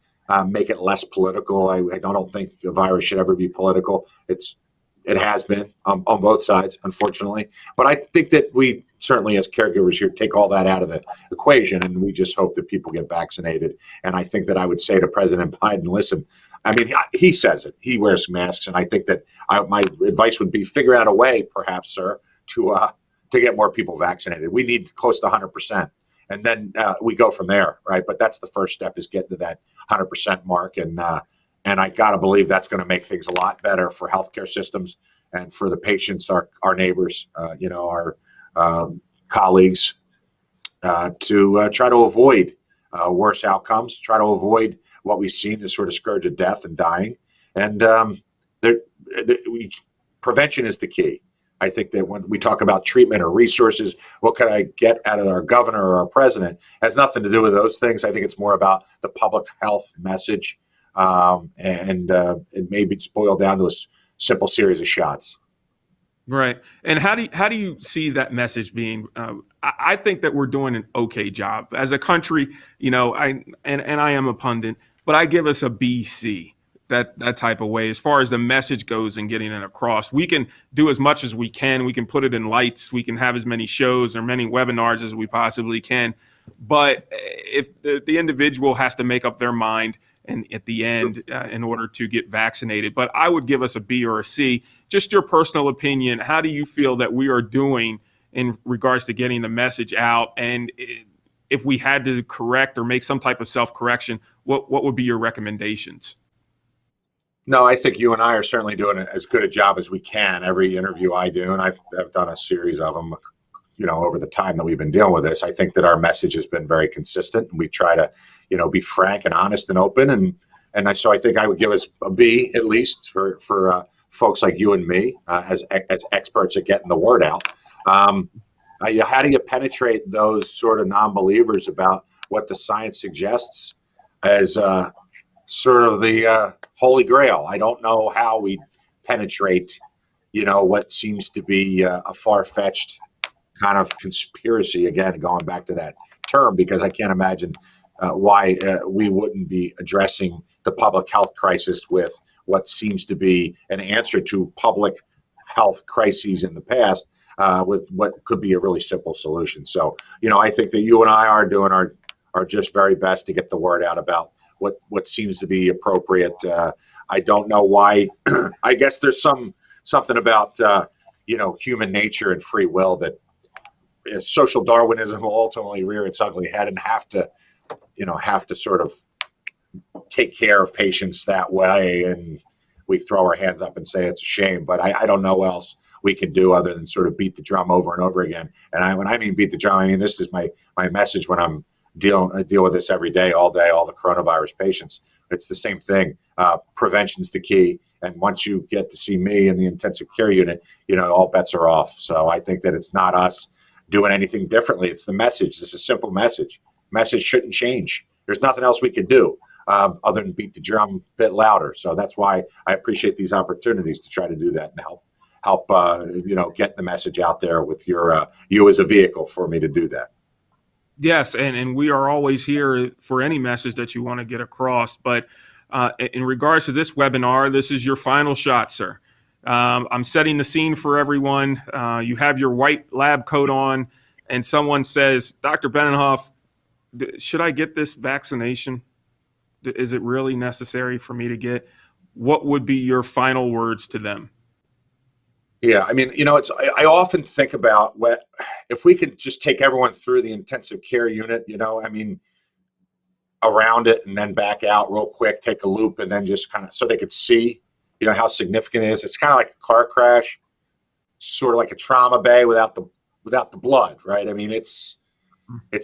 make it less political. I don't think the virus should ever be political. It has been on both sides, unfortunately. But I think that we certainly, as caregivers here, take all that out of the equation, and we just hope that people get vaccinated. And I think that I would say to President Biden, listen, I mean, he says it. He wears masks, and I think that my advice would be figure out a way, perhaps, sir, to get more people vaccinated. We need close to 100%. And then we go from there, right? But that's the first step, is getting to that 100% mark. And I got to believe that's going to make things a lot better for healthcare systems and for the patients, our neighbors, our colleagues, to try to avoid worse outcomes, try to avoid what we've seen, this sort of scourge of death and dying. And prevention is the key. I think that when we talk about treatment or resources, what can I get out of our governor or our president, has nothing to do with those things. I think it's more about the public health message. It maybe just boiled down to a simple series of shots. Right. And how do you see that message being? I think that we're doing an okay job as a country. I am a pundit, but I give us a BC. That type of way, as far as the message goes and getting it across. We can do as much as we can. We can put it in lights. We can have as many shows or many webinars as we possibly can. But if the individual has to make up their mind and at the end in order to get vaccinated. But I would give us a B or a C. Just your personal opinion. How do you feel that we are doing in regards to getting the message out? And if we had to correct or make some type of self-correction, what would be your recommendations? No, I think you and I are certainly doing as good a job as we can. Every interview I do, and I've done a series of them, over the time that we've been dealing with this, I think that our message has been very consistent. We try to, be frank and honest and open. So I think I would give us a B, at least, for folks like you and me as experts at getting the word out. How do you penetrate those sort of non-believers about what the science suggests as sort of the Holy Grail? I don't know how we penetrate, what seems to be a far-fetched kind of conspiracy, again, going back to that term, because I can't imagine why we wouldn't be addressing the public health crisis with what seems to be an answer to public health crises in the past with what could be a really simple solution. So, I think that you and I are doing our just very best to get the word out about what seems to be appropriate. I don't know why. I guess there's something about human nature and free will that social Darwinism will ultimately rear its ugly head and have to sort of take care of patients that way. And we throw our hands up and say it's a shame, but I don't know what else we can do other than sort of beat the drum over and over again. And when I mean beat the drum, I mean this is my message when I deal with this every day, all the coronavirus patients. It's the same thing. Prevention's the key. And once you get to see me in the intensive care unit, all bets are off. So I think that it's not us doing anything differently. It's the message. It's a simple message. message shouldn't change. There's nothing else we could do other than beat the drum a bit louder. So that's why I appreciate these opportunities to try to do that and help get the message out there with you as a vehicle for me to do that. Yes, and we are always here for any message that you want to get across. But in regards to this webinar, this is your final shot, sir. I'm setting the scene for everyone. You have your white lab coat on, and someone says, Dr. Benenhoff, should I get this vaccination? Is it really necessary for me to get? What would be your final words to them? Yeah, I mean, I often think about if we could just take everyone through the intensive care unit, around it and then back out real quick, take a loop, and then just kind of so they could see, how significant it is. It's kind of like a car crash, sort of like a trauma bay without the blood, right? I mean, it's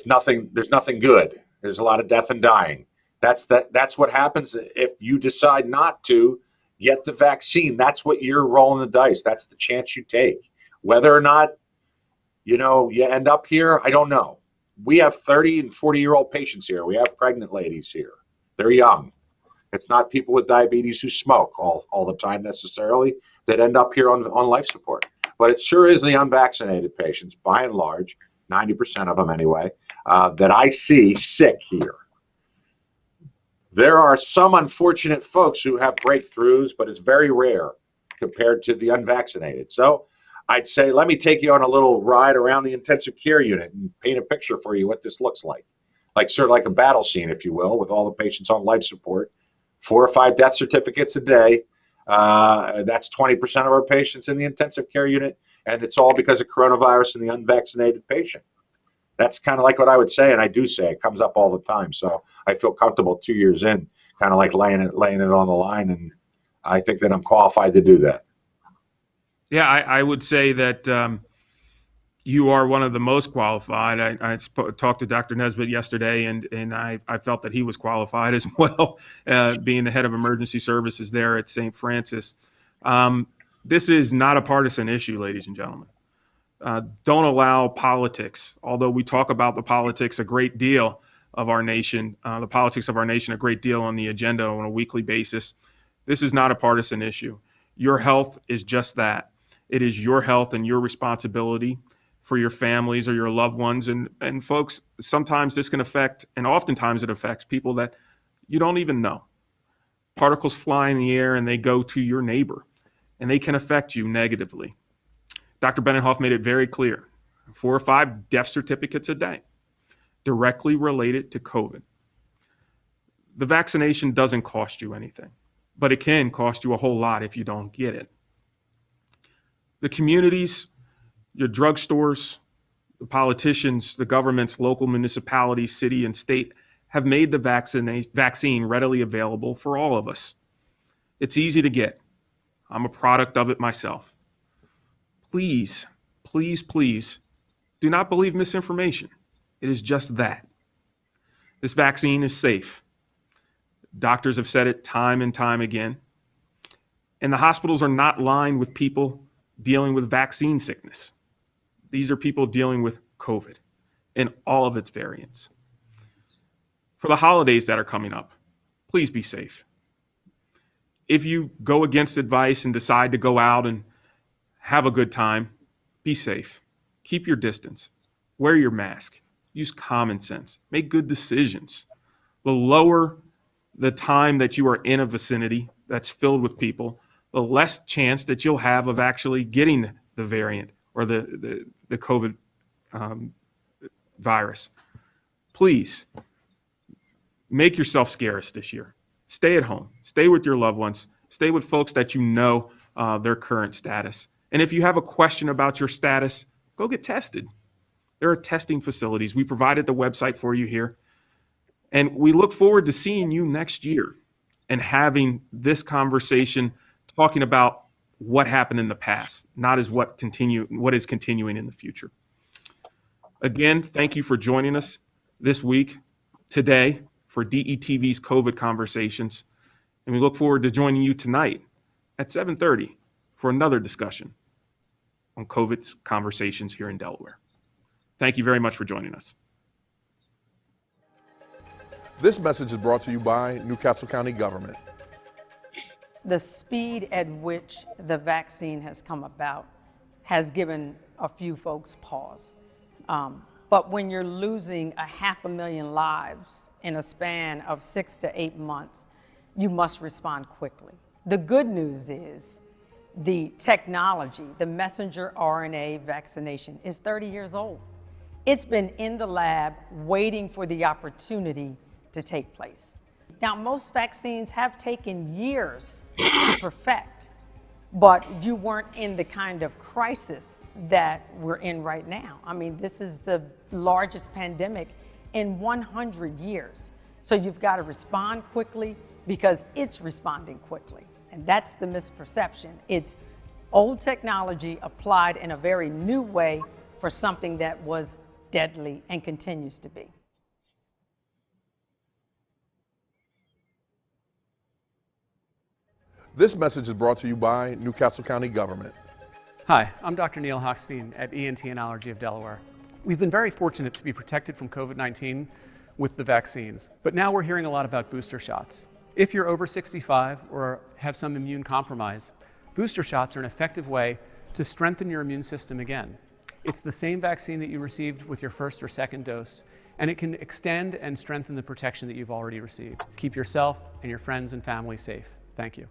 nothing. There's nothing good. There's a lot of death and dying. That's what happens if you decide not to get the vaccine. That's what you're rolling the dice. That's the chance you take. Whether or not, you end up here, I don't know. We have 30 and 40-year-old patients here. We have pregnant ladies here. They're young. It's not people with diabetes who smoke all the time necessarily that end up here on life support. But it sure is the unvaccinated patients, by and large, 90% of them anyway, that I see sick here. There are some unfortunate folks who have breakthroughs, but it's very rare compared to the unvaccinated. So I'd say, let me take you on a little ride around the intensive care unit and paint a picture for you what this looks like sort of like a battle scene, if you will, with all the patients on life support, 4 or 5 death certificates a day. That's 20% of our patients in the intensive care unit, and it's all because of coronavirus and the unvaccinated patient. That's kind of like what I would say, and I do say it comes up all the time. So I feel comfortable 2 years in, kind of like laying it on the line, and I think that I'm qualified to do that. Yeah, I would say that you are one of the most qualified. I talked to Dr. Nesbitt yesterday, and I felt that he was qualified as well, being the head of emergency services there at St. Francis. This is not a partisan issue, ladies and gentlemen. Don't allow politics, although we talk about the politics a great deal of our nation, a great deal on the agenda on a weekly basis. This is not a partisan issue. Your health is just that. It is your health and your responsibility for your families or your loved ones. And folks, sometimes this can affect, and oftentimes it affects people that you don't even know. Particles fly in the air and they go to your neighbor, and they can affect you negatively. Dr. Benenhoff made it very clear, 4 or 5 death certificates a day directly related to COVID. The vaccination doesn't cost you anything, but it can cost you a whole lot if you don't get it. The communities, your drugstores, the politicians, the governments, local municipalities, city and state have made the vaccine readily available for all of us. It's easy to get. I'm a product of it myself. Please, please, please do not believe misinformation. It is just that. This vaccine is safe. Doctors have said it time and time again. And the hospitals are not lined with people dealing with vaccine sickness. These are people dealing with COVID and all of its variants. For the holidays that are coming up, please be safe. If you go against advice and decide to go out and have a good time, be safe. Keep your distance. Wear your mask. Use common sense. Make good decisions. The lower the time that you are in a vicinity that's filled with people, the less chance that you'll have of actually getting the variant or the COVID virus. Please make yourself scarce this year. Stay at home. Stay with your loved ones. Stay with folks that you know their current status. And if you have a question about your status, go get tested. There are testing facilities. We provided the website for you here. And we look forward to seeing you next year and having this conversation talking about what happened in the past, not as what is continuing in the future. Again, thank you for joining us this week, today, for DETV's COVID Conversations. And we look forward to joining you tonight at 7:30 for another discussion on COVID conversations here in Delaware. Thank you very much for joining us. This message is brought to you by Newcastle County Government. The speed at which the vaccine has come about has given a few folks pause. But when you're losing 500,000 lives in a span of 6 to 8 months, you must respond quickly. The good news is the technology, the messenger RNA vaccination, is 30 years old. It's been in the lab waiting for the opportunity to take place. Now, most vaccines have taken years to perfect, but you weren't in the kind of crisis that we're in right now. I mean, this is the largest pandemic in 100 years. So you've got to respond quickly because it's responding quickly. And that's the misperception. It's old technology applied in a very new way for something that was deadly and continues to be. This message is brought to you by Newcastle County Government. Hi, I'm Dr. Neil Hochstein at ENT and Allergy of Delaware. We've been very fortunate to be protected from COVID-19 with the vaccines, but now we're hearing a lot about booster shots. If you're over 65 or have some immune compromise, booster shots are an effective way to strengthen your immune system again. It's the same vaccine that you received with your first or second dose, and it can extend and strengthen the protection that you've already received. Keep yourself and your friends and family safe. Thank you.